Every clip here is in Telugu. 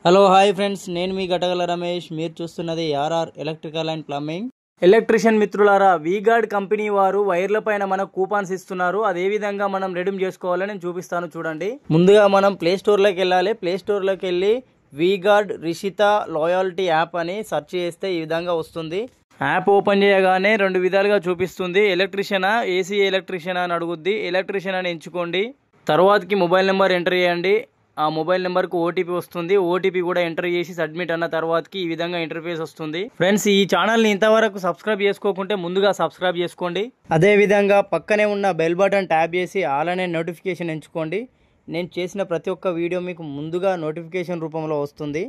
హలో హాయ్ ఫ్రెండ్స్, నేను మీ గటగల రమేష్. మీరు చూస్తున్నది RR electrical and plumbing. Electrician మిత్రులారా, వీగార్డ్ కంపెనీ వారు వైర్ల పైన మనకు కూపన్స్ ఇస్తున్నారు. అదే విధంగా మనం రెడీమ్ చేసుకోవాలని నేను చూపిస్తాను. చూడండి, ముందుగా మనం ప్లే స్టోర్లోకి వెళ్ళాలి. ప్లే స్టోర్లోకి వెళ్ళి వీగార్డ్ రిషిత లాయల్టీ యాప్ అని సెర్చ్ చేస్తే ఈ విధంగా వస్తుంది. యాప్ ఓపెన్ చేయగానే రెండు విధాలుగా చూపిస్తుంది. ఎలక్ట్రిషియనా, ఏసీ ఎలక్ట్రిషియనా అని అడుగుద్ది. ఎలక్ట్రిషియన్ అని ఎంచుకోండి. తర్వాతకి మొబైల్ నెంబర్ ఎంటర్ చేయండి. ఆ మొబైల్ నెంబర్కు ఓటీపీ వస్తుంది. ఓటీపీ కూడా ఎంటర్ చేసి సబ్మిట్ అన్న తర్వాతకి ఈ విధంగా ఇంటర్ఫేస్ వస్తుంది. ఫ్రెండ్స్, ఈ ఛానల్ని ఇంతవరకు సబ్స్క్రైబ్ చేసుకోకుంటే ముందుగా సబ్స్క్రైబ్ చేసుకోండి. అదే విధంగా పక్కనే ఉన్న బెల్ బటన్ ట్యాప్ చేసి ఆల్ అనే నోటిఫికేషన్ ఎంచుకోండి. నేను చేసిన ప్రతి ఒక్క వీడియో మీకు ముందుగా నోటిఫికేషన్ రూపంలో వస్తుంది.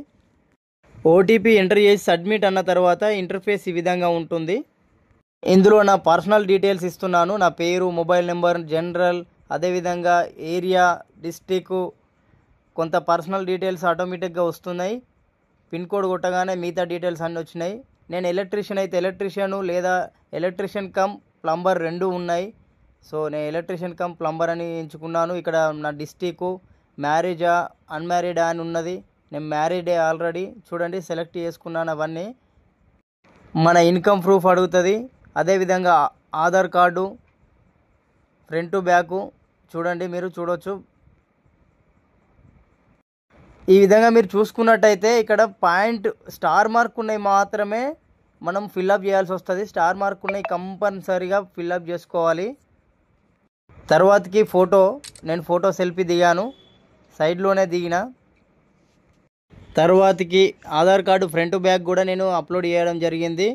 ఓటీపీ ఎంటర్ చేసి సబ్మిట్ అన్న తర్వాత ఇంటర్ఫేస్ ఈ విధంగా ఉంటుంది. ఇందులో నా పర్సనల్ డీటెయిల్స్ ఇస్తున్నాను. నా పేరు, మొబైల్ నెంబర్, జనరల్, అదేవిధంగా ఏరియా, డిస్టిక్, కొంత పర్సనల్ డీటెయిల్స్ ఆటోమేటిక్గా వస్తున్నాయి. పిన్ కోడ్ కొట్టగానే మిగతా డీటెయిల్స్ అన్నీ వచ్చినాయి. నేను ఎలక్ట్రీషియన్ అయితే ఎలక్ట్రీషియను లేదా ఎలక్ట్రీషియన్ కమ్ ప్లంబర్ రెండు ఉన్నాయి. సో నేను ఎలక్ట్రీషియన్ కమ్ ప్లంబర్ అని ఎంచుకున్నాను. ఇక్కడ నా డిస్టిక్, మ్యారేజా అన్మ్యారీడా అని ఉన్నది. నేను మ్యారీడే ఆల్రెడీ. చూడండి, సెలెక్ట్ చేసుకున్నాను అవన్నీ. మన ఇన్కమ్ ప్రూఫ్ అడుగుతుంది. అదేవిధంగా ఆధార్ కార్డు ఫ్రంట్ బ్యాకు చూడండి, మీరు చూడవచ్చు. ఈ విధంగా మీరు చూసుకున్నట్టయితే ఇక్కడ పాయింట్ స్టార్ మార్క్ ఉన్నాయి మాత్రమే మనం ఫిల్అప్ చేయాల్సి వస్తుంది. స్టార్ మార్క్ ఉన్నాయి కంపల్సరీగా ఫిల్అప్ చేసుకోవాలి. తర్వాతకి ఫోటో, నేను ఫోటో సెల్ఫీ దిగాను, సైడ్లోనే దిగిన. తర్వాతకి ఆధార్ కార్డు ఫ్రంట్ బ్యాక్ కూడా నేను అప్లోడ్ చేయడం జరిగింది.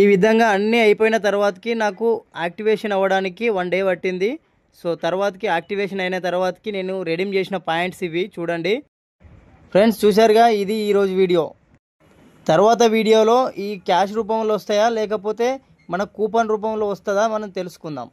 ఈ విధంగా అన్నీ అయిపోయిన తర్వాతకి నాకు యాక్టివేషన్ అవ్వడానికి 1 డే పట్టింది. సో తర్వాతకి యాక్టివేషన్ అయిన తర్వాతకి నేను రెడీమ్ చేసిన పాయింట్స్ ఇవి చూడండి. ఫ్రెండ్స్, చూశారుగా, ఇది ఈరోజు వీడియో. తర్వాత వీడియోలో ఈ క్యాష్ రూపంలో వస్తాయా లేకపోతే మన కూపన్ రూపంలో వస్తుందా మనం తెలుసుకుందాం.